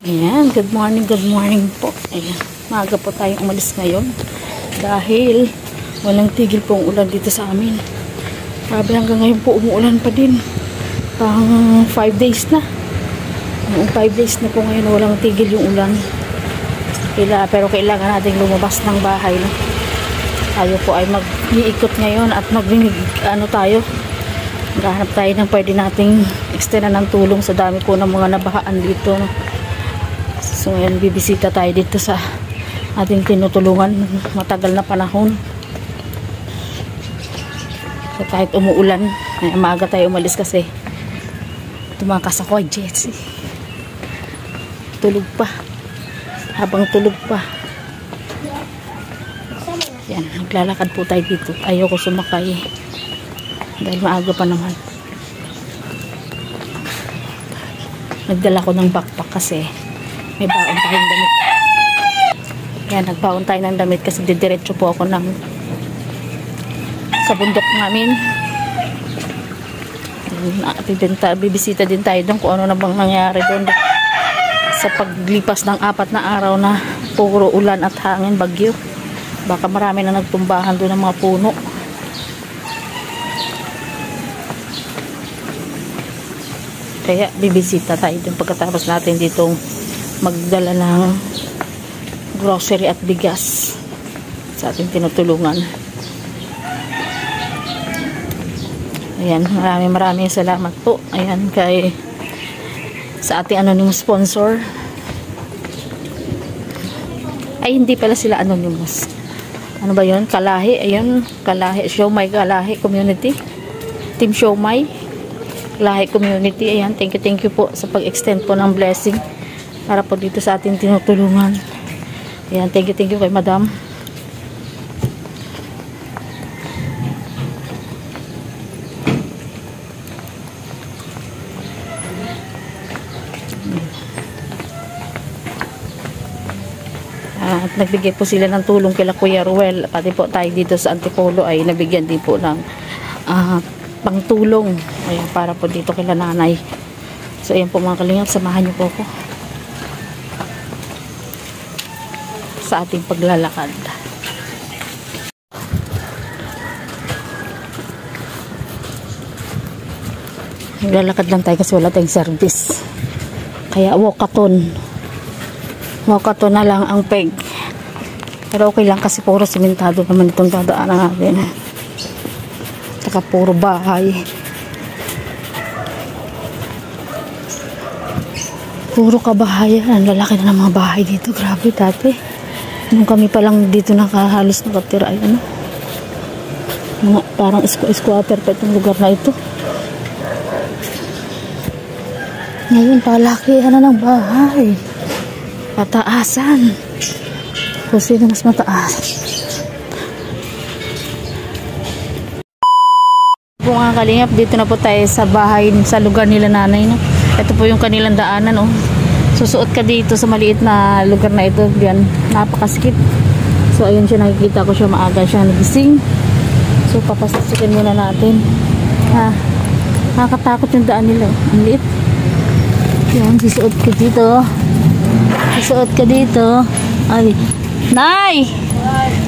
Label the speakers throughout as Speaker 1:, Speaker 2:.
Speaker 1: Ayan, good morning po. Ayan, maaga po tayong umalis ngayon dahil walang tigil po ang ulan dito sa amin. Sabi hanggang ngayon po umuulan pa din. Pang 5 days na. 5 days na po ngayon walang tigil yung ulan. Pero kailangan natin lumabas ng bahay. No? Tayo po ay mag-iikot ngayon at tayo. Maghahanap tayo ng pwede nating extend ng tulong sa dami po ng mga nabahaan dito. No? So ngayon bibisita tayo dito sa ating tinutulungan matagal na panahon. So kahit umuulan, maaga tayo umalis kasi tumakas ako ay Jessie. Tulog pa. Habang tulog pa. Yan, naglalakad po tayo dito. Ayoko sumakay dahil maaga pa naman. Nagdala ko ng backpack kasi may baon tayong damit. Yan, nagbaon tayo ng damit kasi didiretso po ako sa bundok namin. Bibisita din tayo doon kung ano na bang nangyari doon sa paglipas ng 4 na araw na puro ulan at hangin, bagyo. Baka marami na nagtumbahan doon ng mga puno. Kaya bibisita tayo doon pagkatapos natin ditong magdala ng grocery at bigas sa ating tinutulungan. Ayan, maraming salamat po. Ayan, sa ating anonymous sponsor. Ay, hindi pala sila anonymous. Ano ba yun? Kalahi. Ayan, Kalahi. Siomay Kalahi Community. Team Siomay Kalahi Community. Ayan, thank you po sa pag-extend po ng blessing para po dito sa ating tinutulungan. Ayan, thank you kay Madam. At nagbigay po sila ng tulong kila Kuya Ruel. Pati po tayo dito sa Antipolo ay nabigyan din po ng pangtulong. Ayan, para po dito kila nanay. So ayan po mga kalingap, samahan niyo po ako sa ating paglalakad. Naglalakad lang tayo kasi wala tayong service. Kaya walkathon na lang ang peg. Pero okay lang kasi puro simentado naman itong dadaanan natin. Saka puro bahay. Puro kabahayan. Ang lalaki na ng mga bahay dito. Grabe dati. Nung kami pa lang dito nakahalos nakatira ay mga parang squatter pa itong lugar na ito. Ngayon palaki ng bahay. Pataasan. Kung sino mas mataas. Po mga kalingap, dito na po tayo sa bahay sa lugar nila nanay. No? Ito po yung kanilang daanan. Oh. Susuot ka dito sa maliit na lugar na ito. Yan, napakasikip. So ayun siya, nakikita ko siya maaga siya nagising. So papasukin muna natin. Nakakatakot yung daan nila. Ang liit. Yan, susuot ka dito. Susuot ka dito. Ay, Nay!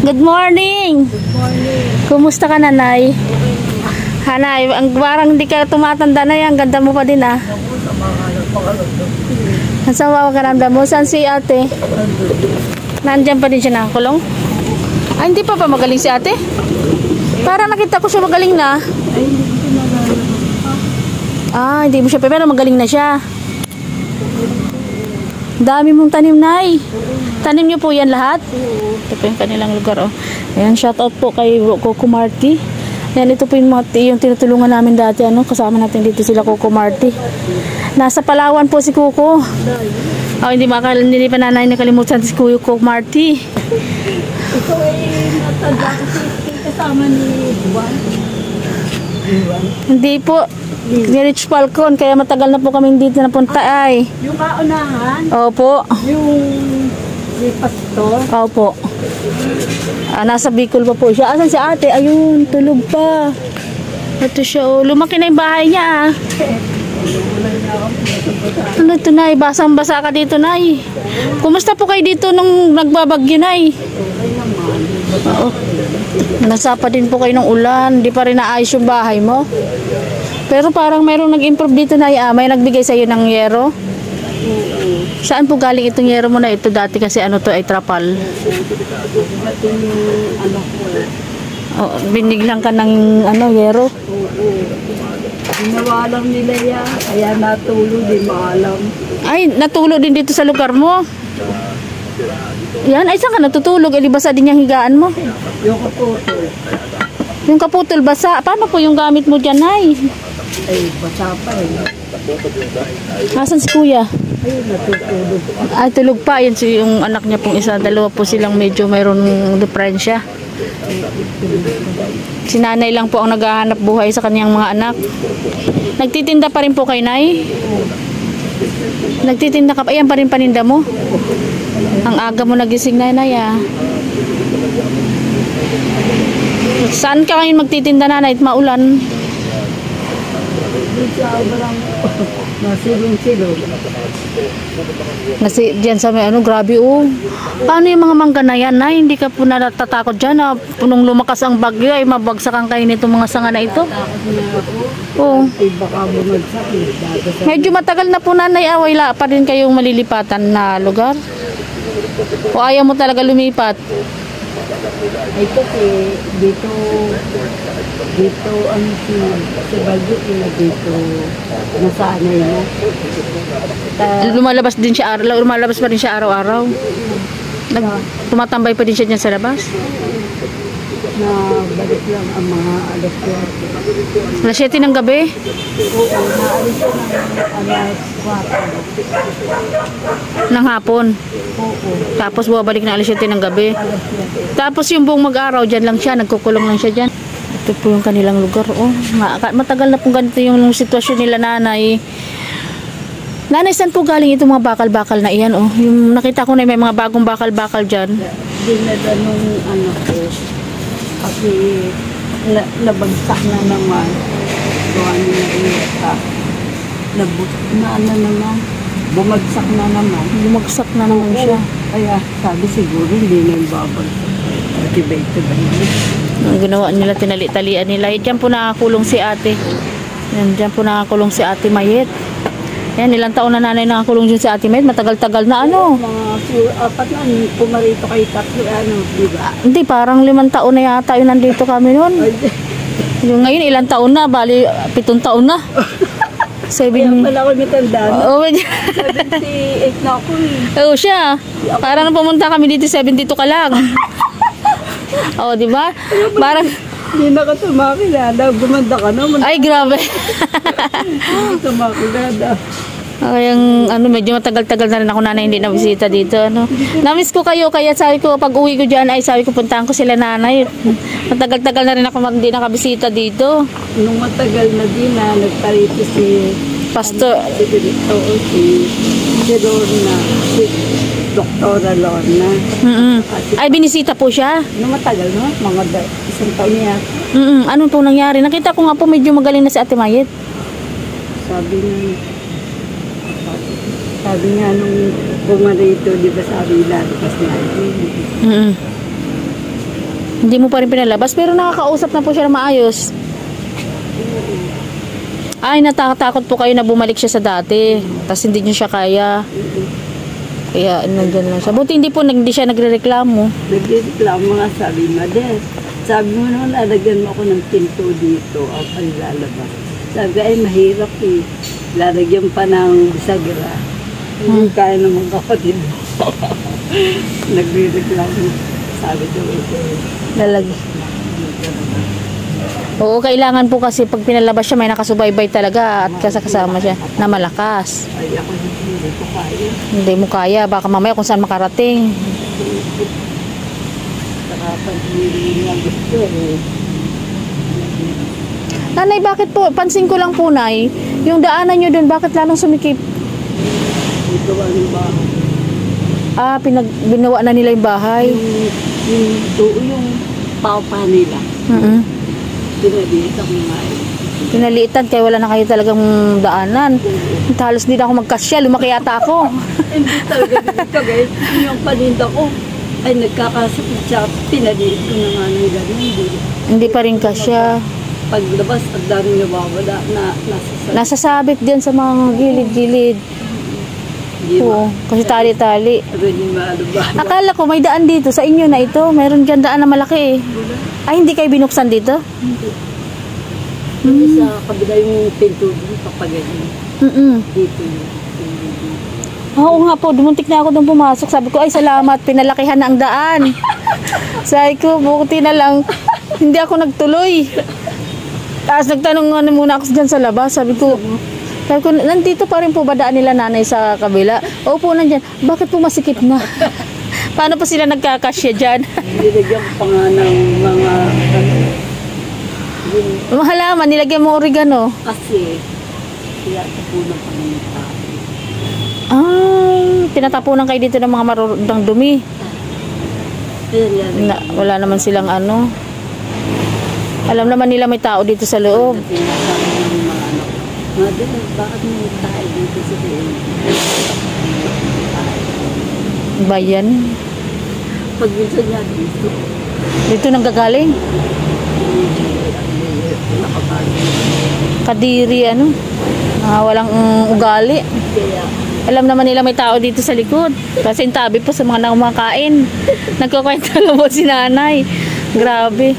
Speaker 1: Good morning! Good morning! Kumusta ka na, Nay? Hanay, ang parang hindi ka tumatanda na yan. Ganda mo pa din, ah. Saan ka ramdam mo? Saan si ate? Nandiyan pa din siya nakakulong? Ay, hindi pa magaling si ate? Para nakita ko siya magaling na. Hindi mo siya pa. Pero magaling na siya. Dami mong tanim, Nay. Tanim niyo po yan lahat? Ito po yung kanilang lugar. Oh. Ayan, shout out po kay Coco Marty. Ayan, ito po yung tinutulungan namin dati. Kasama natin dito sila Coco Marty. Nasa Palawan po si Coco. Hindi pa nanay nakalimutan si Coco Marty.
Speaker 2: Ito ay natanda kasi kasama ni Juan.
Speaker 1: Hindi po. Ni Rich Falcon, kaya matagal na po kami dito napunta ay.
Speaker 2: Yung kaunahan?
Speaker 1: Opo.
Speaker 2: Yung pastor?
Speaker 1: Opo. Nasa Bicol pa po siya. Asan si ate? Ayun, tulog pa. Ito siya. Lumaki na yung bahay niya. Ano ito, Nay? Basang-basa ka dito, Nay. Kumusta po kayo dito nung nagbabagyo, Nay? Oo. Nasapa din po kayo ng ulan. Di pa rin naayos yung bahay mo. Pero parang mayroong nag-improve dito, Nay. May nagbigay sa'yo ng yero? Saan po galing itong yero mo na ito dati kasi ano to ay trapal? Oh, biniglang ka ng ano, yero?
Speaker 2: Ginawa lang nila yan, kaya natulog, di maalam.
Speaker 1: Ay, natulog din dito sa lugar mo? Yan, ay saan ka natutulog? Eh, di basa din yung higaan mo?
Speaker 2: Yung kaputol.
Speaker 1: Yung kaputol basa. Paano po yung gamit mo dyan, Nay?
Speaker 2: Ay, basa pa eh.
Speaker 1: Nasaan si Kuya?
Speaker 2: Ayun, natutulog.
Speaker 1: Ay, tulog pa. Yan si yung anak niya pong isa. Dalawa po silang medyo mayroong diferensya. Si nanay lang po ang naghahanap buhay sa kanyang mga anak. Nagtitinda pa rin po kay Nay? Nagtitinda ka pa? Ayan pa rin paninda mo? Ang aga mo nagising, Nay, ah. Saan ka ngayon magtitinda, Nanay? Maulan.
Speaker 2: Di sa barang masilong-silong.
Speaker 1: Kasi diyan sa may ano, grabe oh. Paano yung mga mangga na yan, Nay? Hindi ka po natatakot dyan na punong lumakas ang bagyo ay mabagsakan kayo nito mga sanga na ito? Oo.
Speaker 2: Ay, baka bumagsak eh.
Speaker 1: Medyo matagal na po, Nanay, wala pa rin kayong malilipatan na lugar? O ayaw mo talaga lumipat?
Speaker 2: Ay, kasi dito, ano si Bagyo dito, nasanay mo.
Speaker 1: Lumalabas pa rin siya araw-araw? Tumatambay pa din siya dyan sa labas?
Speaker 2: Na balik lang ang mga alas 4.
Speaker 1: Alas 7 ng gabi?
Speaker 2: Oo, naalis ko ng alas 4.
Speaker 1: Ng hapon?
Speaker 2: Oo,
Speaker 1: Tapos bumabalik na alas 7 ng gabi?
Speaker 2: alas 7.
Speaker 1: Tapos yung buong mag-araw, dyan lang siya, nagkukulong lang siya dyan. Ito po yung kanilang lugar. Oh, matagal na po ganito yung sitwasyon nila, Nanay. Nanay, saan po galing itong mga bakal-bakal na iyan? Oh, yung nakita ko na may mga bagong bakal-bakal dyan.
Speaker 2: Dinala nung ano ko, kasi nabagsak na naman. Gawa nila iyota. Na ano naman, bumagsak na naman.
Speaker 1: Bumagsak na naman siya.
Speaker 2: Kaya sabi siguro hindi na yung babagsak. Tibay-tibay.
Speaker 1: Ang ginawa nila, tinali-talian nila. Diyan po nakakulong si ate. Yan, diyan po nakakulong si ate Mayet. Yan, ilang taon na Nanay nakakulong dyan si ate Mayet. Matagal-tagal na ano.
Speaker 2: Mga 4 na, pumarito kay tatlo, ano, di ba?
Speaker 1: Hindi, parang 5 taon na yata yun nandito kami noon. Yung ngayon, ilang taon na? Bali, 7 taon na.
Speaker 2: Kaya pala ako matanda na.
Speaker 1: Oo,
Speaker 2: 78 na ako eh.
Speaker 1: oo siya. Parang nung pumunta kami dito, 72 ka lang. Oo, di ba? Parang,
Speaker 2: Hindi na ka tumakilala. Gumanda ka naman.
Speaker 1: ay, grabe.
Speaker 2: Hindi tumakilala.
Speaker 1: Kayang ano, medyo matagal-tagal na rin ako, Nanay, hindi na bisita dito. Ano. Namiss ko kayo, kaya sabi ko, pag uwi ko dyan, ay sabi ko, puntahan ko sila, Nanay. Matagal-tagal na rin ako hindi nakabisita dito.
Speaker 2: Nung matagal na din na nagparito si
Speaker 1: Pastor,
Speaker 2: si Lorna, si Doktora Lorna.
Speaker 1: Ay, binisita po siya?
Speaker 2: Nung matagal no? Mga isang taon niya.
Speaker 1: Ano po nangyari? Nakita ko nga po medyo magaling na si Ate Mayet.
Speaker 2: Sabi nga nung bumarito, di ba sabi lalabas na
Speaker 1: Hindi mo pa rin pinalabas, pero nakakausap na po siya na maayos. Ay, natatakot po kayo na bumalik siya sa dati. Tapos hindi niyo siya kaya. Kaya nandyan lang siya. Buti hindi siya nagre-reklamo.
Speaker 2: Nagreklamo nga, sabi Mades. Sabi mo naman, lalagyan mo ako ng pinto dito. Ako ay lalabas. Sabi ay mahirap eh. Lalagyan pa ng bisagra. Hindi kaya naman kapatid. Nagre-reklamo. Sabi ko ito.
Speaker 1: Lalagyan. Oo, kailangan po kasi pag pinalabas siya, may nakasubaybay talaga at kasama siya na malakas.
Speaker 2: Ay ako hindi ko kaya.
Speaker 1: Hindi mo kaya, baka mamaya kung saan makarating.
Speaker 2: Saka pag hindi niya gusto eh.
Speaker 1: Nanay, bakit po, pansin ko lang po, Nay, yung daanan nyo dun, bakit lalong sumikip?
Speaker 2: Ito ano ba?
Speaker 1: Binawa na nila yung bahay.
Speaker 2: Yung paupa nila. Pinalitan ko nga eh.
Speaker 1: Pinaliitan kaya wala na kayo talagang daanan. Halos hindi na ako magkasya, lumaki yata ako.
Speaker 2: Hindi talaga dito guys. Yung paninda ko ay nagkakasakit siya. Pinaliit ko na nga ng ganun.
Speaker 1: Hindi pa rin kasya.
Speaker 2: Paglabas, ang dami nawawala na nasasakit.
Speaker 1: Nasasabit din sa mga gilid-gilid.
Speaker 2: Hindi
Speaker 1: Oo, kasi tali-tali.
Speaker 2: Hindi maalubalo.
Speaker 1: Akala ko may daan dito sa inyo na ito. Meron dyan daan na malaki eh. Ay, hindi kayo binuksan dito?
Speaker 2: Hindi sa kabila yung pinto dito kapag ganyan. Dito yung
Speaker 1: Oo nga po, dumuntik na ako doon pumasok. Sabi ko, ay salamat, pinalakihan na ang daan. Sabi ko, buti na lang, hindi ako nagtuloy. Tapos nagtanong nga muna ako dyan sa labas. Sabi ko, nandito pa rin po ba daan nila nanay sa kabila? Opo, nandyan. Bakit po masikip na? Paano pa sila nagkakasya dyan?
Speaker 2: nilagyan ko pa nga ng mga
Speaker 1: Mga halaman, nilagyan mo oregano.
Speaker 2: kasi tinatapunan pa ng tao.
Speaker 1: Tinatapunan kayo dito ng mga marurudang dumi.
Speaker 2: Kaya yan.
Speaker 1: Wala naman silang ano. Alam naman nila may tao dito sa loob.
Speaker 2: Sinasabi ng mga anak, Mother, bakit may tayo dito sa loob?
Speaker 1: Bayan.
Speaker 2: Pag minsan niya dito,
Speaker 1: Dito nang gagaling. Kadiri ano. Walang ugali.
Speaker 2: kaya
Speaker 1: Alam naman nila may tao dito sa likod. Kasi tabi po sa mga kumakain. Nagkukwento mo si nanay. Grabe.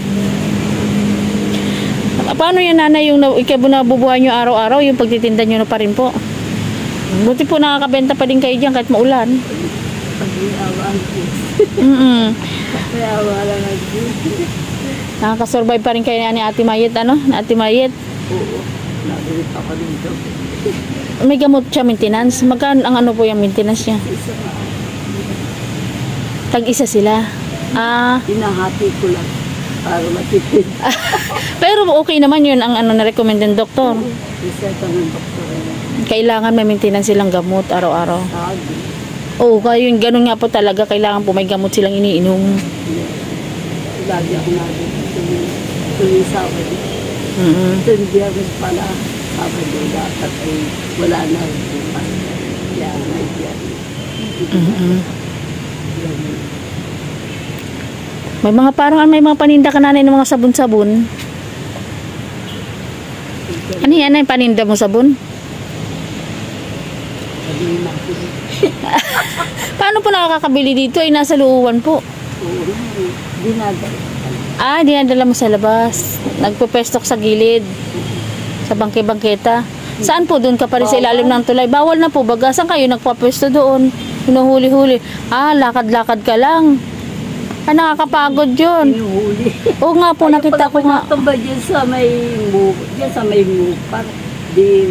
Speaker 1: Paano yan nanay yung nabubuhay nyo araw-araw? Yung pagtitinda nyo na pa rin po? Buti po nakakabenta pa din kayo dyan kahit maulan.
Speaker 2: pag inawaan ko, kaya wala nga dito.
Speaker 1: Nakakasurvive pa rin kayo ni Ate Mayet, ano? Na Ate Mayet.
Speaker 2: Oo, nabalik ako dito.
Speaker 1: May gamot siya maintenance. Magkano ang ano po yung maintenance niya?
Speaker 2: Isa nga,
Speaker 1: Tag-isa sila.
Speaker 2: hinahati ko lang para matipid.
Speaker 1: Pero okay naman yun ang ano na-recommend ng doktor.
Speaker 2: Isa ka ng doktor.
Speaker 1: Kailangan may maintenance silang gamot araw-araw.
Speaker 2: Sabi,
Speaker 1: Oo, kaya yun, ganun nga po talaga. Kailangan po may gamot silang iniinom.
Speaker 2: lagi ako nandito tuloy Sabado. So, hindi ako pala Sabado dapat ay wala na bukas. Kaya nandiyan.
Speaker 1: May mga parang may mga paninda ka nanay ng mga sabon-sabon. Ano yan ay paninda mo sabon?
Speaker 2: Sabihin natin.
Speaker 1: Paano po nakakabili dito? Ay nasa luuwan po.
Speaker 2: Oo, dinadala.
Speaker 1: Dinadala mo sa labas. Nagpo-pestok sa gilid. Sa bangke-bangketa. Saan po? Doon ka pa rin sa ilalim ng tulay. Bawal na po. Baga, saan kayo nagpa-pwesto doon? Hinuhuli-huli. Lakad-lakad ka lang. Nakakapagod yun.
Speaker 2: Hinuhuli.
Speaker 1: Oo nga po, nakita ko nga.
Speaker 2: Pag dyan sa may mupar, di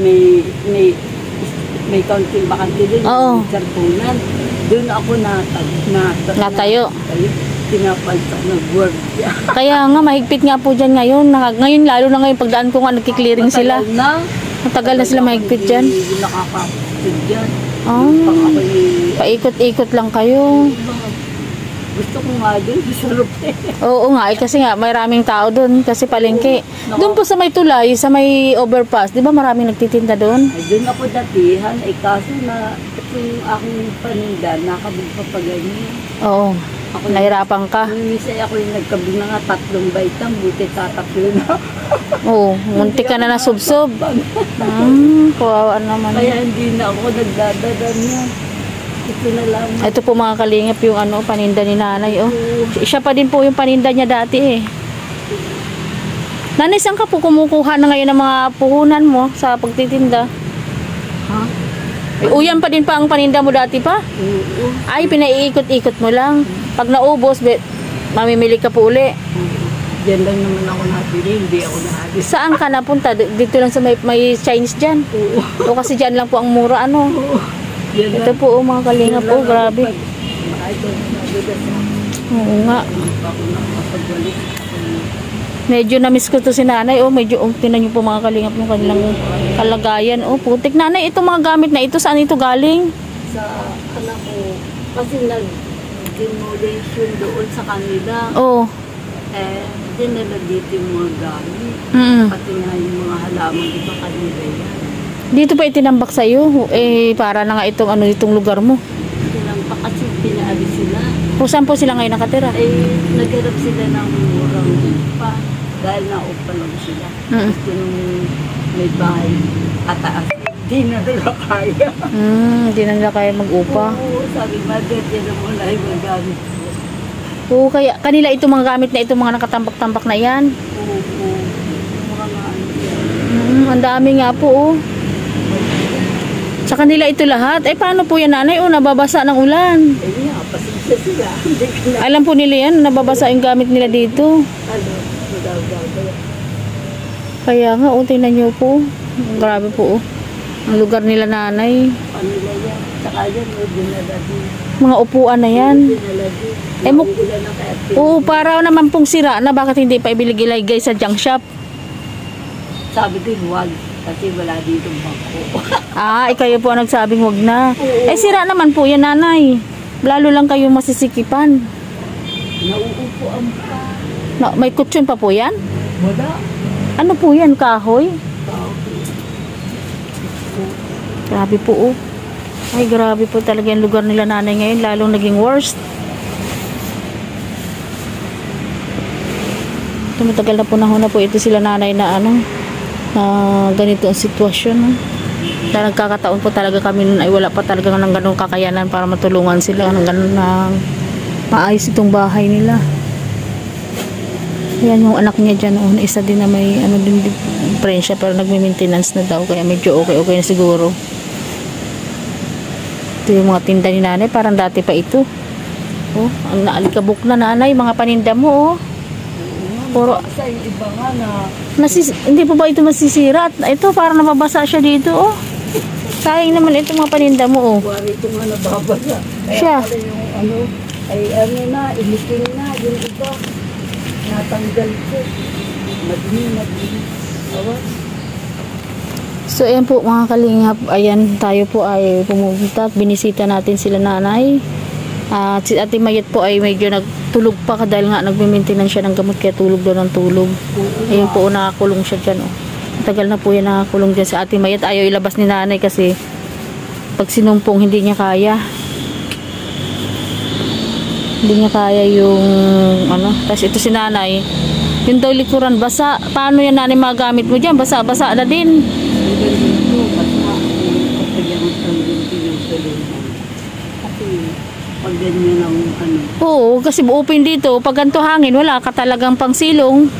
Speaker 2: may kaunting bakante din.
Speaker 1: Oo.
Speaker 2: May sarpunan. Doon ako
Speaker 1: Natayo.
Speaker 2: Pinapaltak ng gwardiya.
Speaker 1: Kaya nga, mahigpit nga po dyan ngayon. Ngayon, lalo na ngayon, pagdaan ko nga, nagkiklearing sila. Matagal na sila mahigpit dyan.
Speaker 2: Hindi nakakapit dyan.
Speaker 1: Ah.
Speaker 2: Pag ako'y
Speaker 1: Paikot-ikot lang kayo.
Speaker 2: gusto ko nga dun, sarap eh.
Speaker 1: Oo nga, kasi nga, maraming tao doon. Kasi palengke. Doon po sa may tulay, sa may overpass, di ba maraming nagtitinda doon?
Speaker 2: Ay, doon ako datihan, kaso na itong aking paninda, nakabig pa pa ganyan.
Speaker 1: Oo. Nahirapan ka.
Speaker 2: Nung minsan ako yung nagkabig na nga 3 baitang, buti tatatlo na.
Speaker 1: Oo, muntik ka na nasubsob. Kawawa naman.
Speaker 2: Kaya hindi na ako nagdadala niya. Ito na lang.
Speaker 1: Ito po mga kalingap yung paninda ni nanay. Siya pa din po yung paninda niya dati eh. Nanay, saan ka po kumukuha na ngayon ng mga puhunan mo sa pagtitinda?
Speaker 2: Ha?
Speaker 1: Uyan pa din pa ang paninda mo dati pa?
Speaker 2: Oo.
Speaker 1: Ay, pinaiikot-ikot mo lang. Pag naubos, mamimili ka po uli.
Speaker 2: Diyan lang naman ako nabili, hindi ako naalis.
Speaker 1: Saan ka napunta? Dito lang sa may Chinese dyan?
Speaker 2: Oo.
Speaker 1: O kasi dyan lang po ang mura ano?
Speaker 2: Oo. Yan
Speaker 1: Ito
Speaker 2: lang.
Speaker 1: po mga kalingap po, grabe.
Speaker 2: Kahit ako nabigas ako.
Speaker 1: Oo nga.
Speaker 2: Ako nakapagbalik.
Speaker 1: Medyo na-miss ko to si nanay. Medyo tinan niyo po mga kalingap yung kanilang kalagayan. Putik nanay, itong mga gamit na ito, saan ito galing?
Speaker 2: Sa anak ko, kasi nag-demolition doon sa kanila.
Speaker 1: Oo.
Speaker 2: dinala dito yung mga gamit.
Speaker 1: Mm.
Speaker 2: Pati nga yung mga halaman, iba kanila yan.
Speaker 1: Dito pa itinambak sa'yo? Eh, para na nga itong, itong lugar mo.
Speaker 2: Tinampa kasi pinaalis sila.
Speaker 1: O saan po sila ngayon nakatira?
Speaker 2: Nagharap sila ng murang upa. Dahil naupa lang sila.
Speaker 1: Mm.
Speaker 2: Kasi nung may bahay kataas, di na nila kaya.
Speaker 1: Hindi na nila kaya mag-upa.
Speaker 2: Oo, sabi, mother, yan mo na yung mga gamit mo.
Speaker 1: Oo, kaya kanila itong mga gamit na itong mga nakatambak-tambak na yan.
Speaker 2: Oo, mga ano yan.
Speaker 1: Ang dami nga po, oh. Sa kanila ito lahat. Eh, paano po yan, nanay? Oh, nababasa ng ulan.
Speaker 2: Nga, pasensya sila. Hindi ko na,
Speaker 1: Alam po nila yan, nababasa yung gamit nila dito.
Speaker 2: magagawa.
Speaker 1: Kaya nga, oh, tingnan nyo po. Grabe po, oh. Ang lugar nila, nanay.
Speaker 2: Kanila yan. Saka yan, dinala din.
Speaker 1: Mga upuan na yan.
Speaker 2: Dinala din.
Speaker 1: Eh,
Speaker 2: Nauulan na kaya
Speaker 1: Oo, para naman pong sira na. Bakit hindi pa ibiligay sa junk shop?
Speaker 2: sabi din, huwag. Kasi wala dito bangko.
Speaker 1: Kayo po ang nagsabing wag na.
Speaker 2: Oo.
Speaker 1: Eh, sira naman po yan, nanay. Lalo lang kayo masisikipan.
Speaker 2: Nauupuan pa.
Speaker 1: May kutsyon pa po yan?
Speaker 2: Wala.
Speaker 1: Ano po yan, kahoy? Grabe po, oh. Ay, grabe po talaga yung lugar nila, nanay, ngayon. Lalong naging worst. Tumatagal na po na po ito sila, nanay, na ganito ang sitwasyon. Dahil nagkakataon po talaga kami nun ay wala pa talaga ng ganong kakayanan para matulungan sila ng ganon na maayos itong bahay nila. Yan yung anak niya dyan, oh, isa din na may din diferensya pero nagme-maintenance na daw kaya medyo okay na siguro. Ito yung mga tinda ni nanay, parang dati pa ito. Oh, ang naalikabok na, nanay, mga paninda mo, oh. Puro
Speaker 2: Sa iba nga na
Speaker 1: hindi po ba ito masisira? Ito parang nababasa siya dito, oh. Sayang naman ito mga paninda mo, oh.
Speaker 2: wari ko nga nababasa.
Speaker 1: Siya.
Speaker 2: Kaya yung na, ilitin na, yung iba. Natanggal ko. Madumi. Awas.
Speaker 1: So ayan po mga kalingap, ayan tayo po ay pumunta at binisita natin sila, nanay. At si Ate Mayet po ay medyo nagtulog pa dahil nga nagme-maintenance siya ng gamot kaya tulog daw ng tulog. Ayun po, nakakulong siya dyan, oh. Tagal na po yan nakakulong dyan. Si Ate Mayet ayaw ilabas ni nanay kasi pag sinumpong hindi niya kaya. Hindi niya kaya yung tapos ito si nanay, yung daw likuran basa. Paano yan, nanay, mga gamit mo dyan? Basa na din.
Speaker 2: Pag ganyan ang
Speaker 1: Oo, kasi open dito. Pag ganito hangin, wala ka talagang pangsilong.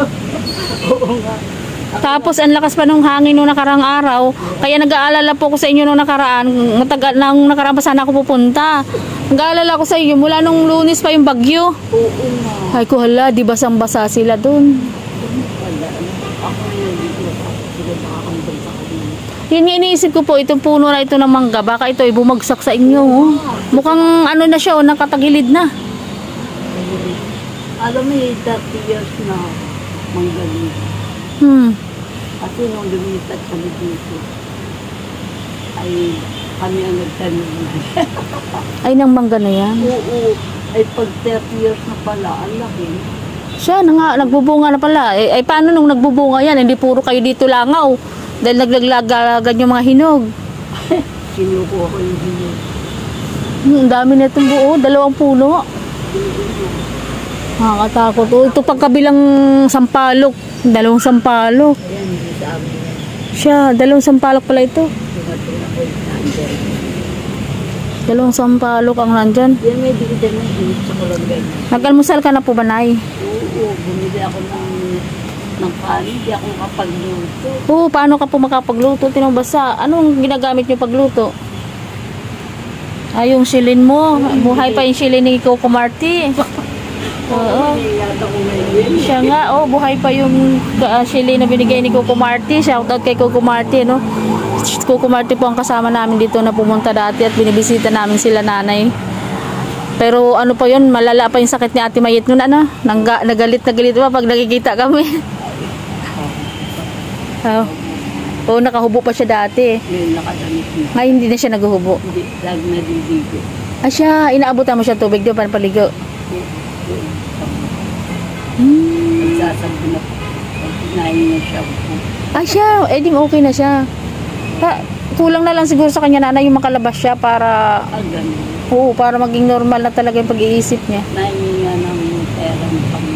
Speaker 2: Oo nga.
Speaker 1: Tapos ang lakas pa nung hangin nung nakarang araw. Kaya nag-aalala po ko sa inyo nung nakaraan. Matagal nang nakaraan pa sana ako pupunta. Nag-aalala ko sa inyo mula nung Lunes pa yung bagyo.
Speaker 2: Oo nga.
Speaker 1: Ay ko, hala, di basang-basa sila dun.
Speaker 2: Ako yun, dito sila nakakambal sa kanila.
Speaker 1: Yun yung iniisip ko po, itong puno na ito ng mangga, baka ito ay bumagsak sa inyo. Oh. Mukhang na siya, nakatagilid na.
Speaker 2: Alam mo, 30 years na manggaling. Kasi nung lumipat kami dito, ay kami ang nagtanong na.
Speaker 1: Ay, nang mangga na yan.
Speaker 2: Oo, ay pag 30 years na pala, ang laki.
Speaker 1: Siya na nga, nagbubunga na pala. Ay paano nung nagbubunga yan? Hindi puro kayo dito langaw. Dahil naglaglagan yung mga hinog.
Speaker 2: Kinukuha ko yung hinog.
Speaker 1: Ang dami na itong buo, 2 puno. Nakakatakot. Oh, ito pagkabilang sampalok. 2 sampalok.
Speaker 2: Ayan, hindi sa amin.
Speaker 1: Siya, 2 sampalok pala ito.
Speaker 2: Tumatula ko yung nandyan.
Speaker 1: 2 sampalok ang nandyan.
Speaker 2: Yan may bigyan ng init sa kulambay.
Speaker 1: Nag-almusal ka na po ba, Nay?
Speaker 2: Oo, bumili ako ng kanin. Hindi ako makapagluto.
Speaker 1: Oo, paano ka po makapagluto? Tinubasa. Anong ginagamit niyo pagluto? Ay, yung silin mo. Buhay pa yung silin ni Coco Marti. Oo.
Speaker 2: Yata ko ngayon.
Speaker 1: Siya nga, buhay pa yung silin na binigay ni Coco Marti. Shoutout kay Coco Marti, no? Coco Marti po ang kasama namin dito na pumunta dati at binibisita namin sila, nanay. Pero ano pa yun, malala pa yung sakit ni Ate Mayet nun, nagalit pa pag nakikita kami. Nakahubo pa siya dati.
Speaker 2: Ngayon nakadamit na.
Speaker 1: Ngayon hindi na siya naghuhubo.
Speaker 2: Hindi, lagi na diligo.
Speaker 1: Inaabutan mo siya tubig doon para paligo.
Speaker 2: Sabi sinasabi na pag kinain niya shampoo.
Speaker 1: Ay siya, eh di okay na siya. Kulang na lang siguro sa kanya nanay yung makalabas siya para,
Speaker 2: Ganun.
Speaker 1: oo, para maging normal na talaga yung pag-iisip niya.
Speaker 2: Nahingi nga ng pera ng pang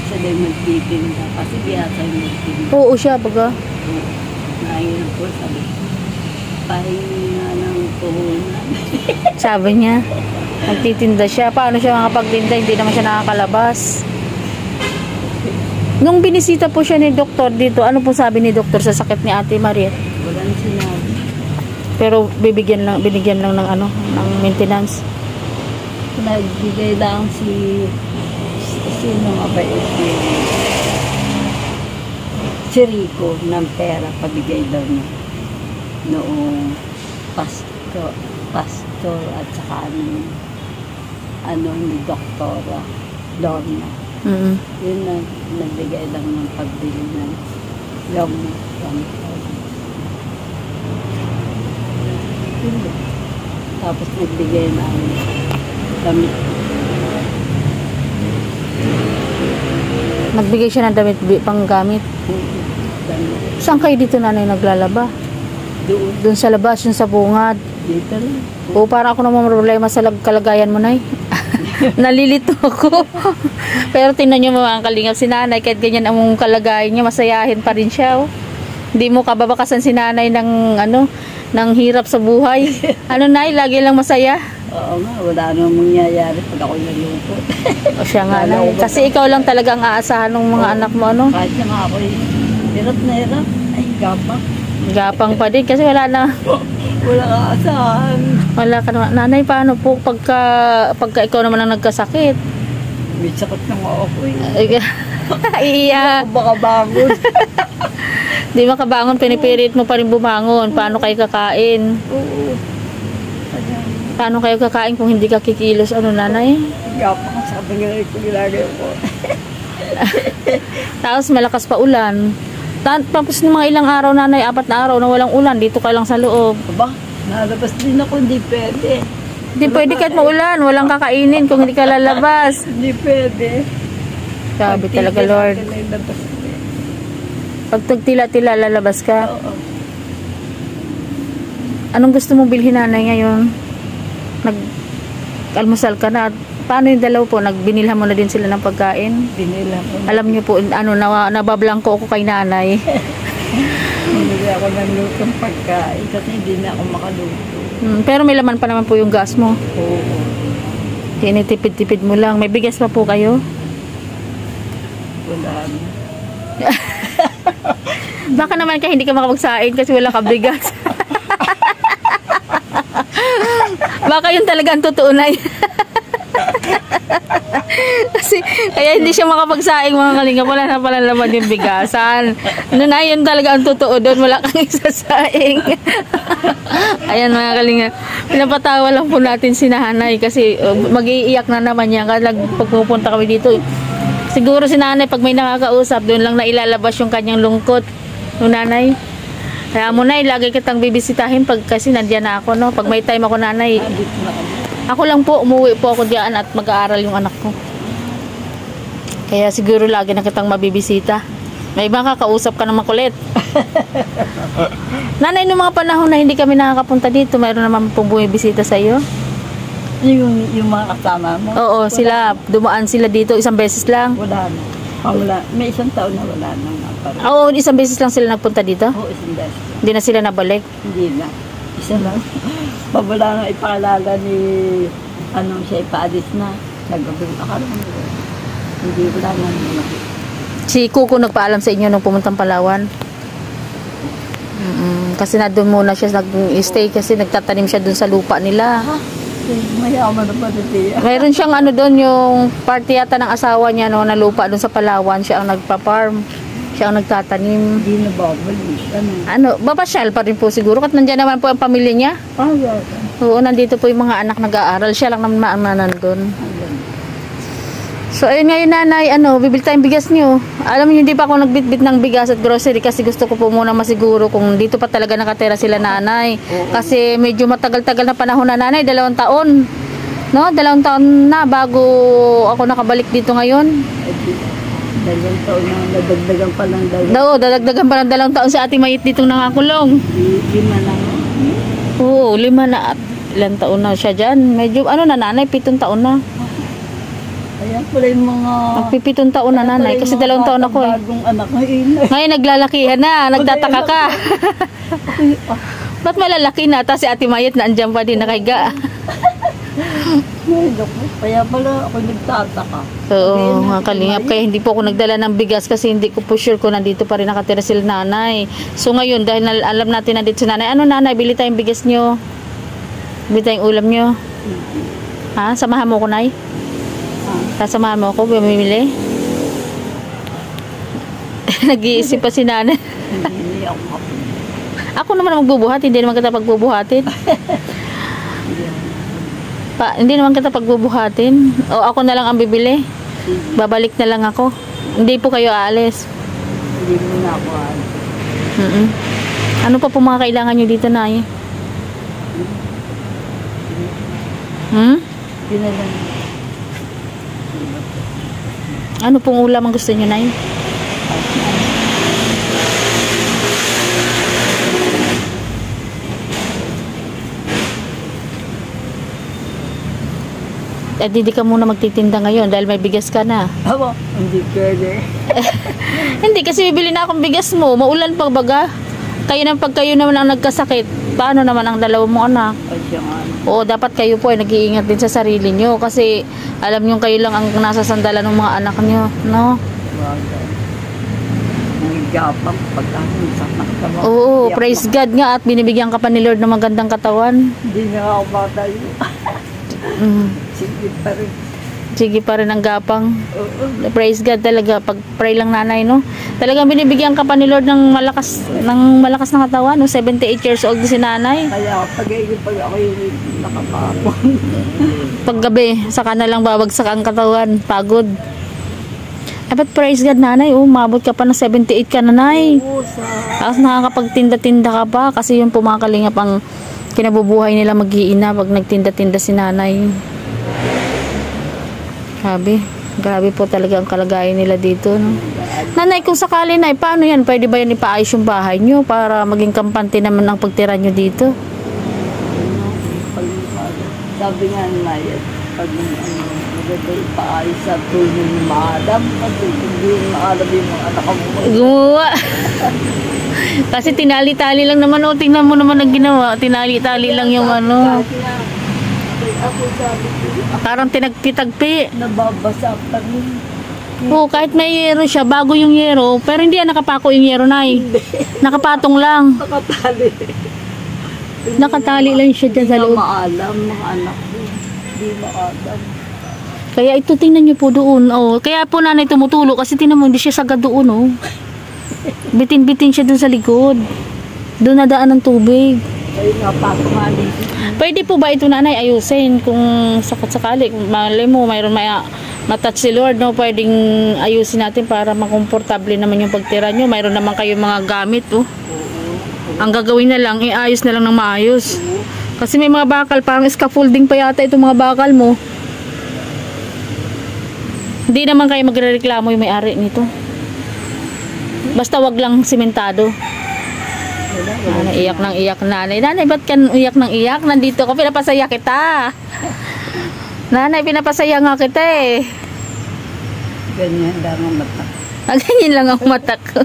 Speaker 2: sa day magtitinda kasi biyasa yung magtitinda.
Speaker 1: Oo siya, baga.
Speaker 2: Nahingi po sabi ko, pahingi nga ng puhunan.
Speaker 1: Sabi niya, nagtitinda siya. Paano siya makapagtinda? Hindi naman siya nakakalabas. Nung binisita po siya ni doktor dito, ano po sabi ni doktor sa sakit ni Ate Mariet?
Speaker 2: Walang sinabi.
Speaker 1: Pero binigyan lang ng ano, ng maintenance.
Speaker 2: Nagbigay lang sino nga ba ito? Si Rico ng pera, pabigay daw niya. Noong pastor at saka ano ni Doktora Donna. Yun na, nagbigay lang ng pagbili ng gamot. Tapos nagbigay ng damit.
Speaker 1: Nagbigay siya ng damit panggamit.
Speaker 2: Damit.
Speaker 1: Saan kayo dito nanay naglalaba?
Speaker 2: Doon.
Speaker 1: Doon sa labas, yung sa bungad.
Speaker 2: Dito lang.
Speaker 1: O para ako naman problema sa kalagayan mo nay. Nalilito ako. Pero tingnan niyo mga kalingap si nanay, kahit ganyan ang kalagayan niya, masayahin pa rin siya. Oh. Hindi mo kababakasan si nanay ng ano, ng hirap sa buhay. Ano nay, lagi lang masaya.
Speaker 2: Oo nga, wala namang mangyayari pag ako'y nalungkot.
Speaker 1: O siya nga nay. Kasi ikaw lang talaga ang aasahan ng mga anak mo, ano?
Speaker 2: Kahit na nga ako'y hirap na hirap, ay gapang.
Speaker 1: Gapang pa din kasi wala na.
Speaker 2: Wala ka asahan.
Speaker 1: Wala ka naman. Nanay, paano po pagka ikaw naman ang nagkasakit?
Speaker 2: May sakit na nga ako eh.
Speaker 1: Iya.
Speaker 2: Baka bangon.
Speaker 1: Di makabangon, pinipirit mo pa rin bumangon. Paano kayo kakain?
Speaker 2: Oo.
Speaker 1: Paano kayo kakain kung hindi ka kikilos? Ano nanay?
Speaker 2: Gapang, sabi nga rin ko ginagay ko.
Speaker 1: Tapos malakas pa ulan. Tapos ng mga ilang araw nanay, 4 na araw na walang ulan. Dito ka lang sa loob.
Speaker 2: Aba, nalabas din ako, hindi pwede.
Speaker 1: Hindi pwede kahit maulan. Walang kakainin kung hindi ka lalabas.
Speaker 2: Hindi pwede.
Speaker 1: Sabi talaga Lord. Pag tagtila-tila lalabas ka.
Speaker 2: Oo.
Speaker 1: Anong gusto mong bilhin nanay ngayon? Nag-almusal ka na. Paano yung dalaw po? Nagbinilhan mo na din sila ng pagkain?
Speaker 2: Binila ko.
Speaker 1: Alam niyo po, ano, nabablangko ako kay nanay.
Speaker 2: Binili ako ng lutong pagkain kasi hindi na ako makaluto.
Speaker 1: Pero may laman pa naman po yung gas mo.
Speaker 2: Oo.
Speaker 1: Tinitipid-tipid mo lang. May bigas pa po kayo?
Speaker 2: Wala na.
Speaker 1: Baka naman ka hindi ka makapagsaing kasi wala ka bigas. Baka yun talaga ang totoo na kasi kaya hindi siya makapagsaing mga kalingap. Wala na pala naman yung bigasan. Ano na yun talaga ang totoo doon. Wala kang isasaing. Ayan mga kalingap. Pinapatawa lang po natin si nanay kasi mag-iiyak na naman yan. Pag pupunta kami dito. Siguro si nanay pag may nakakausap doon lang na ilalabas yung kanyang lungkot. Yung nanay. Kaya mo nay, lagi kitang bibisitahin pag kasi nandiyan na ako, no? Pag may time ako nanay.
Speaker 2: Dito na kami.
Speaker 1: Ako lang po, umuwi po ako diyan at mag-aaral yung anak ko. Kaya siguro lagi na kitang mabibisita. May ibang kakausap ka ng makulit. Nanay, noong mga panahon na hindi kami nakakapunta dito, mayroon naman pong bumibisita sa iyo?
Speaker 2: Yung mga kasama mo?
Speaker 1: Oo,
Speaker 2: wala
Speaker 1: sila, dumaan sila dito isang beses lang.
Speaker 2: Wala na. Wala. May isang taon na wala nang aparat.
Speaker 1: Oo, isang beses lang sila nagpunta dito?
Speaker 2: Oo, isang beses.
Speaker 1: Hindi na sila nabalik?
Speaker 2: Hindi na. Isa lang. Pabala nang ipaalala ni siya ipaalis na. Nagabing akala mo. Hindi wala na naman.
Speaker 1: Si Kuko nagpaalam sa inyo nung pumuntang Palawan? Kasi na doon muna siya nag-stay kasi nagtatanim siya doon sa lupa nila.
Speaker 2: Mayaman na pa siya.
Speaker 1: Mayroon siyang ano doon, yung party yata ng asawa niya no, na lupa doon sa Palawan. Siya ang nagpa-farm. Siya ang nagtatanim.
Speaker 2: Hindi na babalik.
Speaker 1: Babasyal pa rin po siguro. Kat nandiyan naman po ang pamilya niya. Oo, nandito po yung mga anak nag-aaral. Siya lang naman nandun. So, ayun ngayon nanay, bibili tayong bigas niyo. Alam niyo, hindi pa ako nagbitbit ng bigas at grocery kasi gusto ko po muna masiguro kung dito pa talaga nakatira sila nanay. Kasi medyo matagal-tagal na panahon na nanay, 2 taon. No, 2 taon na bago ako nakabalik dito ngayon.
Speaker 2: 2 taon na nadagdagan pa ng
Speaker 1: Dadagdagan pa ng 2 taon si Ate Mayit ditong nangakulong.
Speaker 2: 5 na.
Speaker 1: Oo, 5 na at ilang taon na siya dyan. Medyo, nanay, 7 taon na.
Speaker 2: Ayan pala yung mga...
Speaker 1: Magpipitong taon na nanay, kasi 2 taon ako eh.
Speaker 2: Bagong anak ngayon.
Speaker 1: Ngayon, naglalakihan na, nagtataka ka. Ba't malalaki na? Tapos si Ate Mayet na andyan pa din nakahiga.
Speaker 2: Kaya pala ako nagtataka.
Speaker 1: Oo, mga kalingap. Kaya hindi po ako nagdala ng bigas kasi hindi ko po sure kung nandito pa rin nakatira sila nanay. So ngayon, dahil alam natin nandito si nanay, ano nanay, bili tayong bigas nyo. Bili tayong ulam nyo. Ha? Samahan mo ko, nay? Sasamahan mo ako, bumimili? Nag-iisip pa si nanay.
Speaker 2: Hindi ako.
Speaker 1: Ako naman ang magbubuhat, hindi naman kita pagbubuhatin. Hindi naman kita pagbubuhatin. O ako na lang ang bibili. Babalik na lang ako. Hindi po kayo aalis.
Speaker 2: Hindi mo na ako aalis.
Speaker 1: Ano pa po mga kailangan nyo dito, nay?
Speaker 2: Yun na lang.
Speaker 1: Ano pong ulam ang gusto nyo, nay? Hindi ka muna magtitinda ngayon dahil may bigas ka na.
Speaker 2: Aba, hindi pwede.
Speaker 1: Hindi, kasi bibili na akong bigas mo. Maulan pa baga. Pag kayo naman ang nagkasakit, paano naman ang 2 mong anak?
Speaker 2: Ay, siya nga.
Speaker 1: Oo, dapat kayo po ay nag-iingat din sa sarili nyo. Kasi alam nyo kayo lang ang nasa sandalan ng mga anak nyo. No?
Speaker 2: Bagay. Nagigapang pagkakasamak ka mo.
Speaker 1: Oo, praise God nga at binibigyan ka pa ni Lord ng magandang katawan.
Speaker 2: Hindi na ako matayo. Sige pa rin.
Speaker 1: Sige pa rin ang gapang.
Speaker 2: Oo.
Speaker 1: Praise God talaga. Pag-pray lang nanay, no? Talagang binibigyan ka pa ni Lord ng malakas na katawan, no? 78 years old si nanay.
Speaker 2: Kaya pag ako yung nakapapon.
Speaker 1: Paggabi, saka na lang babagsak ang katawan. Pagod. But praise God nanay, mabot ka pa ng 78 ka nanay.
Speaker 2: Oo,
Speaker 1: Tapos nakakapagtinda-tinda ka pa kasi yung pumakalingap ang kinabubuhay nila mag-iina pag nagtinda-tinda si nanay. Grabe po talaga ang kalagayan nila dito, no? Nanay, kung sakali na, paano yan? Pwede ba yan ipaayos yung bahay nyo para maging kampante naman ang pagtira nyo dito?
Speaker 2: Sabi nga nila yan, pag maganda ipaayos sa tulong ng maadam, kasi hindi maalam yung mga anak mo.
Speaker 1: Gumawa. Kasi tinali-tali lang naman, tingnan mo naman ang ginawa. Tinali-tali lang yung ano.
Speaker 2: Ako sabi ko,
Speaker 1: Parang tinagpi-tagpi.
Speaker 2: nababasa pa rin.
Speaker 1: Oo, kahit may yero siya, bago yung yero, pero hindi yan nakapako yung yero, nay. Nakapatong lang.
Speaker 2: Nakatali.
Speaker 1: Nakatali lang siya dyan sa loob.
Speaker 2: Hindi maalam, mga anak ko. Hindi maalam.
Speaker 1: Kaya ito, tingnan niyo po doon. Oh, kaya po nanay tumutulo kasi tingnan mo, hindi siya sagad doon, oh. Bitin-bitin siya doon sa likod. Doon nadaan ng tubig.
Speaker 2: Ayun nga, pakumali.
Speaker 1: Pwede po ba ito nanay ayusin kung sakali, kung malay mo mayroon matouch si Lord, no? Pwedeng ayusin natin para makomportable naman yung pagtira nyo. Mayroon naman kayong mga gamit, oh. Ang gagawin na lang, iayos na lang ng maayos. Kasi may mga bakal, parang scaffolding pa yata itong mga bakal mo. Hindi naman kayo magrereklamo yung may-ari nito. Basta wag lang simentado. Iyak ng iyak nanay. Nanay, ba't ka iyak ng iyak? Nandito ko, pinapasaya kita. Nanay, pinapasaya nga kita eh.
Speaker 2: Ganyan lang ang mata.
Speaker 1: Ganyan lang ang mata ko.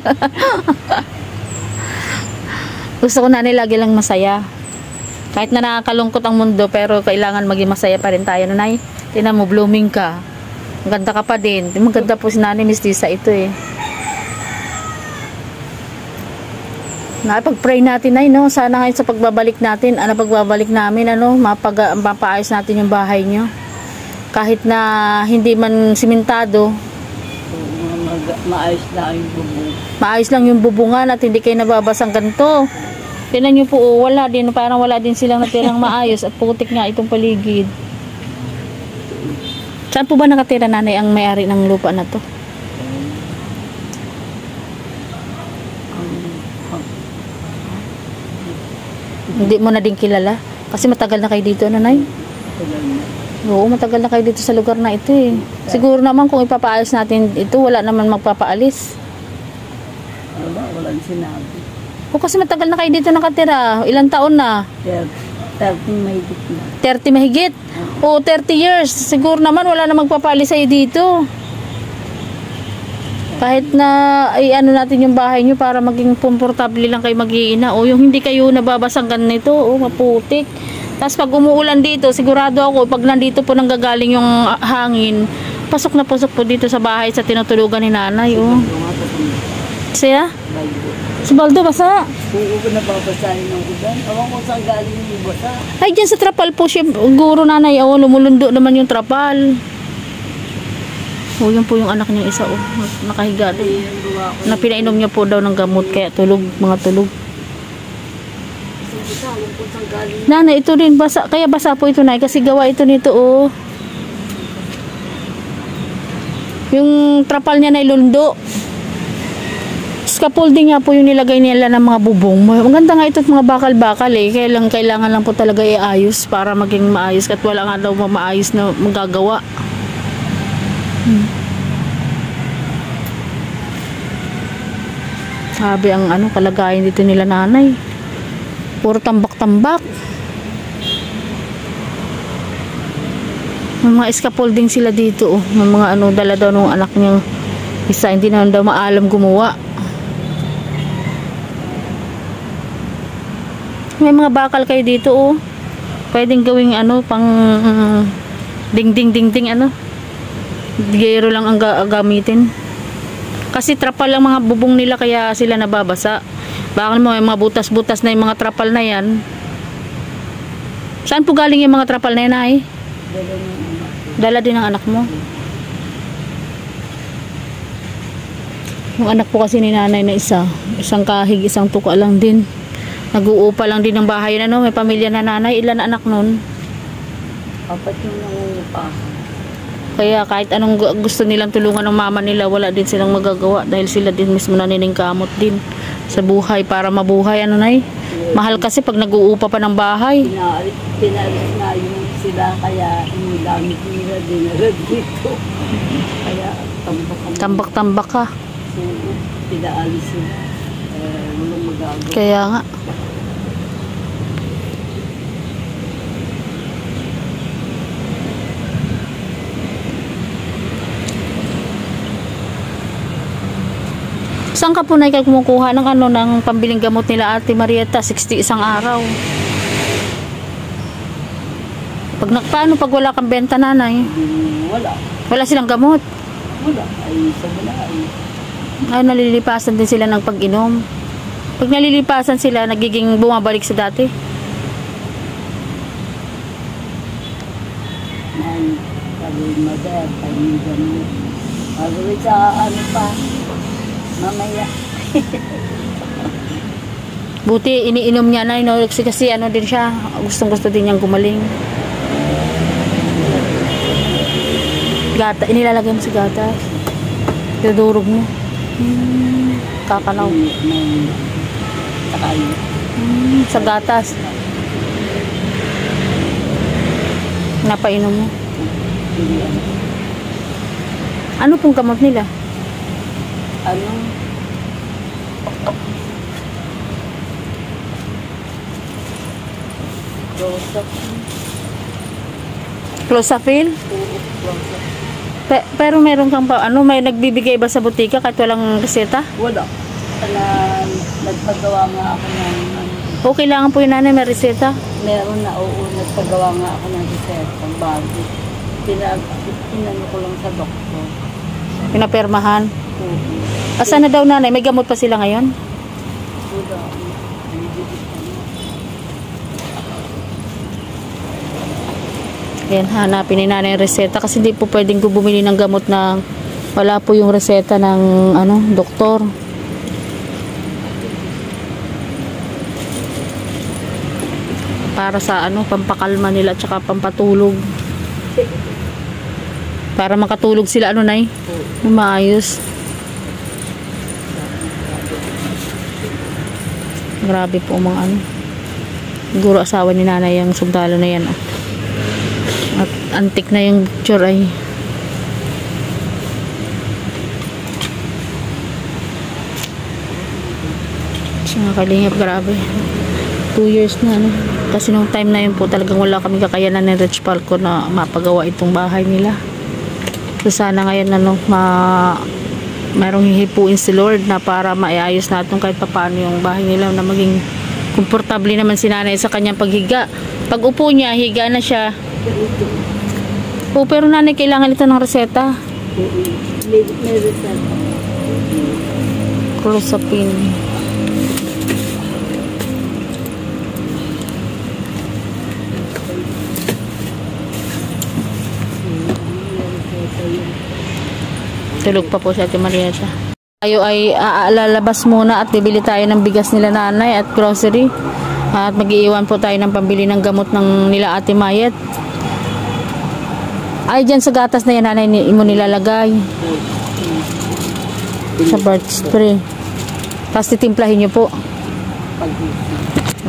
Speaker 1: Gusto ko nanay lagi lang masaya. Kahit na nakakalungkot ang mundo, pero kailangan maging masaya pa rin tayo, nanay. Tingnan mo, blooming ka. Maganda ka pa din. Maganda po si nanay, mistisa ito eh. Pag-pray natin ay, no? Sana ngayon sa pagbabalik natin, pagbabalik namin, mapaayos natin yung bahay nyo. Kahit na hindi man simentado,
Speaker 2: maayos lang yung bubong.
Speaker 1: maayos lang yung bubungan at hindi kayo nababasang ganito. Tingnan nyo po, wala din, parang wala din silang natirang maayos at putik nga itong paligid. Saan po ba nakatira nanay ang may-ari ng lupa na to? Hindi mo na din kilala? Kasi matagal na kayo dito, nanay? Oo, matagal na kayo dito sa lugar na ito eh. Siguro naman kung ipapaalis natin ito, wala naman magpapaalis.
Speaker 2: Walang sinabi.
Speaker 1: O kasi matagal na kayo dito nakatira. Ilang taon na?
Speaker 2: 30 mahigit na.
Speaker 1: 30 mahigit? O 30 years. Siguro naman wala na magpapaalis sa'yo dito. Kahit na ano natin yung bahay nyo para maging komportable lang kayo mag-iina. O yung hindi kayo nababasang ganito. O maputik. Tapos pag umuulan dito, sigurado ako, pag nandito po nanggagaling yung hangin, pasok na pasok po dito sa bahay sa tinutulugan ni nanay. O. Siya? Si Baldo, basa?
Speaker 2: Oo, nababasahin ng ulan. Awan ko saan galing yung basa.
Speaker 1: Ay, dyan sa trapal po siya, guro nanay. O, lumulundo naman yung trapal. O, yun po yung anak niya isa. O, nakahiga doon. Na pinainom niya po daw ng gamot, kaya tulog, mga tulog. Nanay, ito rin basa. Kaya basa po ito, nay. Kasi gawa ito nito, oh. Yung trapal niya na ilundo. Scaffolding nga po yung nilagay nila ng mga bubong. Maganda nga ito mga bakal-bakal eh. Kailangan lang po talaga iayos para maging maayos. At wala nga daw maayos na magagawa. Sabi ang kalagayan dito nila nanay. Puro tambak-tambak. May mga scaffolding sila dito. Oh. May mga dala daw ng anak niyang isa. Hindi naman daw maalam gumawa. May mga bakal kayo dito. Oh. Pwedeng gawing pang ding-ding-ding-ding Gero lang ang gamitin. Kasi trapal ang mga bubong nila kaya sila nababasa. Baka mo may mga butas-butas na yung mga trapal na yan. Saan po galing yung mga trapal na yan, ay? Dala din ng anak mo. Yung anak po kasi ni nanay na isang kahig, isang tuka lang din. Nag-uupa lang din ng bahay may pamilya na nanay. Ilan anak nun?
Speaker 2: 4 yung nangungupa.
Speaker 1: Kaya kahit anong gusto nilang tulungan ng mama nila, wala din silang magagawa dahil sila din mismo naniningkamot din sa buhay para mabuhay. Nay? Mahal kasi pag nag-uupa pa ng bahay.
Speaker 2: Pinalis nga yung sila kaya yung gamit nila dinarag dito. Kaya
Speaker 1: tambak-tambak ka.
Speaker 2: So, pinaalis sila. Walang magagawa.
Speaker 1: Kaya nga. Saan ka po na kumukuha ng ng pambiling gamot nila Ate Marieta? 60 isang araw. Paano pag wala kang benta, nanay?
Speaker 2: Wala.
Speaker 1: Wala silang gamot?
Speaker 2: Wala. Ay, sa wala.
Speaker 1: Ay, nalilipasan din sila ng pag-inom. Pag nalilipasan sila, nagiging bumabalik sa dati?
Speaker 2: Sabi mother, kami gamot. Sabi sa pa. Mamaya.
Speaker 1: Buti iniinom niya na kasi din siya, gustong-gusto din niyang gumaling. Gata, inilalagay mo sa gatas. Dudurog mo. Kakanaw. Sa gatas. Napainom mo. Ano pong gamot nila? Clozapil? Pero meron kang may nagbibigay ba sa butika kahit walang reseta?
Speaker 2: Wala. Nagpagawa nga ako ng
Speaker 1: O kailangan po yung nanay may reseta?
Speaker 2: Meron na, oo. Nagpagawa nga ako ng reseta bago. Pinano ko lang sa doktor.
Speaker 1: Pinapermahan?
Speaker 2: Oo.
Speaker 1: Asa na daw nanay? May gamot pa sila ngayon?
Speaker 2: Wala.
Speaker 1: Ayan, hanapin ni nanay yung reseta kasi hindi po pwedeng bumili ng gamot na wala po yung reseta ng doktor. Para sa pampakalma nila at saka pampatulog. Para makatulog sila nay? Maayos. Grabe po mga siguro asawa ni nanay yung sundalo na yan. At antik na yung picture ay. Mga kalingap, grabe. 2 years na, no? Kasi nung time na yun po, talagang wala kami kakayanan ng Rich Palco na mapagawa itong bahay nila. So, sana ngayon, ano, mayroong hihipuin si Lord na para maiayos natin kahit paano yung bahay nila na maging komportable naman si nanay sa kanyang paghiga. Pag upo niya, higa na siya. Oh, pero nanay, kailangan ito ng reseta.
Speaker 2: May reseta.
Speaker 1: Clozapine. Tulog pa po si Ate Marieta. Tayo ay lalabas muna at bibili tayo ng bigas nila nanay at grocery. At mag-iiwan po tayo ng pambili ng gamot ng nila Ate Mayet. Ay, dyan sa gatas na yan nanay mo nilalagay. Sa birth spray. Tapos titimplahin nyo po.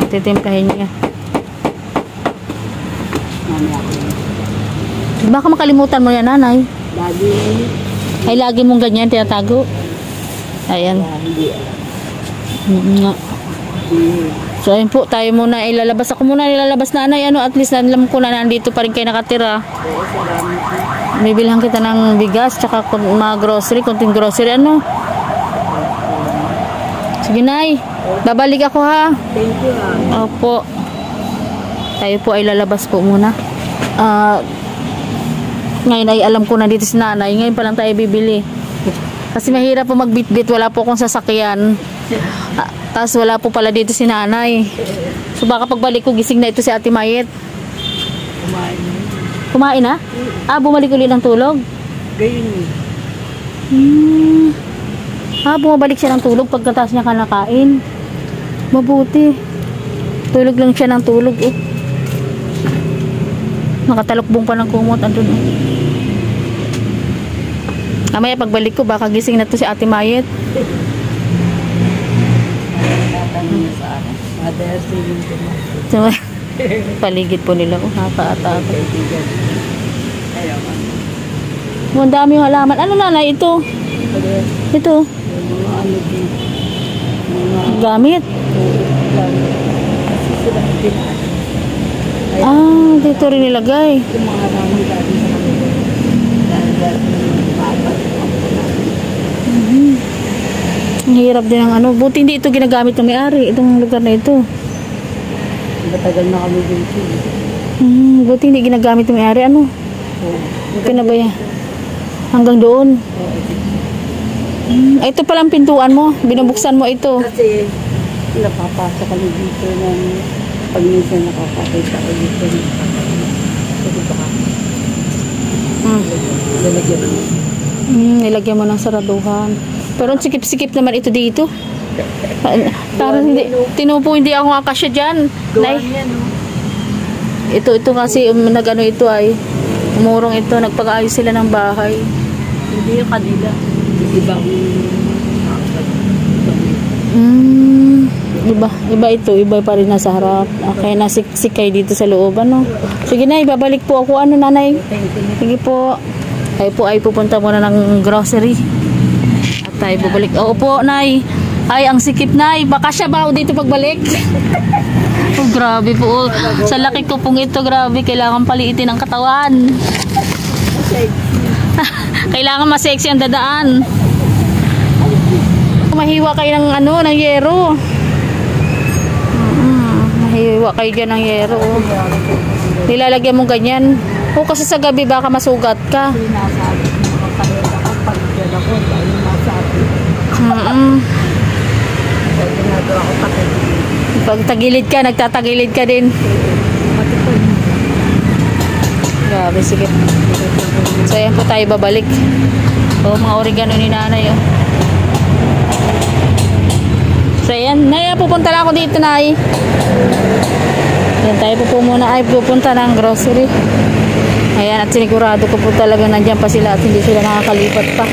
Speaker 1: Titimplahin nyo. Baka makalimutan mo yan nanay.
Speaker 2: Lagi.
Speaker 1: Ay, lagi mong ganyan, tinatago. Ayan. Nga. So, ayun po, tayo muna ilalabas. Ako muna ilalabas nanay, ano, at least alam ko na nandito pa rin kayo nakatira. Bibilhan kita ng bigas, tsaka mga grocery, konting grocery, ano. Sige, nay. Babalik ako, ha.
Speaker 2: Thank you, ha.
Speaker 1: Opo. Tayo po ay lalabas po muna. Ngayon ay alam ko na dito si nanay. Ngayon pa lang tayo bibili. Kasi mahirap po magbitbit. Wala po akong sasakyan. Tapos wala po pala dito si nanay. So baka pagbalik ko gising na ito si Ate Mayet.
Speaker 2: Kumain.
Speaker 1: Kumain na? Bumalik ulit ng tulog?
Speaker 2: Ganyan.
Speaker 1: Bumabalik siya ng tulog pagkatapos niya kanakain. Mabuti. Tulog lang siya ng tulog. Nakatalokbong pa ng kumot. Andun. Mamaya pagbalik ko, baka gising na to si Ate Mayet. Paligid po nila. Nakakaata. Ang dami yung halaman. Ano nanay ito? Ito. Gamit. Dito rin nilagay. Ang hirap din ang ano. Buti hindi ito ginagamit ng may-ari. Itong lugar na ito.
Speaker 2: Matagal na kami dito.
Speaker 1: Buti hindi ginagamit ng may-ari. Ano? Pinabaya. Hanggang doon. Ito palang pintuan mo. Binubuksan mo ito.
Speaker 2: Kasi napapasok kami dito ng pag minsan nakapatay sa kami dito. Kasi baka
Speaker 1: nilagyan mo ng saraduhan. Pero sikip-sikip naman ito dito. Parang hindi, tinupo hindi ako akasya dyan. Ito kasi nagano ito ay umurong ito, nagpag-ayos sila ng bahay.
Speaker 2: Hindi yung kanila. Ibang
Speaker 1: iba ito, iba pa rin nasa harap. Kaya nasiksik dito sa loob, ano. Sige na, ibabalik po ako, ano nanay. Sige po. Tayo po ay pupunta muna ng grocery. At tayo bubalik. Oo po, nay. Ay, ang sikip, nay. Baka siya ba dito pagbalik? Oh, grabe po. Sa laki ko pong ito, grabe. Kailangan paliitin ang katawan. Kailangan mas-sexy ang dadaan. Mahiwa kayo ng ano, ng yero. Mahiwa kayo dyan ng yero. Nilalagyan mo ganyan. O kasi sa gabi baka masugat ka. Pag tagilid ka, nagtatagilid ka din. Grabe, sige. So ayan po tayo babalik. Mga oregano ni nanay. So ayan, nay, pupunta na ako dito, nay. Ayan, tayo po muna ay pupunta ng grocery. Ayan, at sinigurado ko po talaga nandiyan pa sila at hindi sila nakakalipat pa.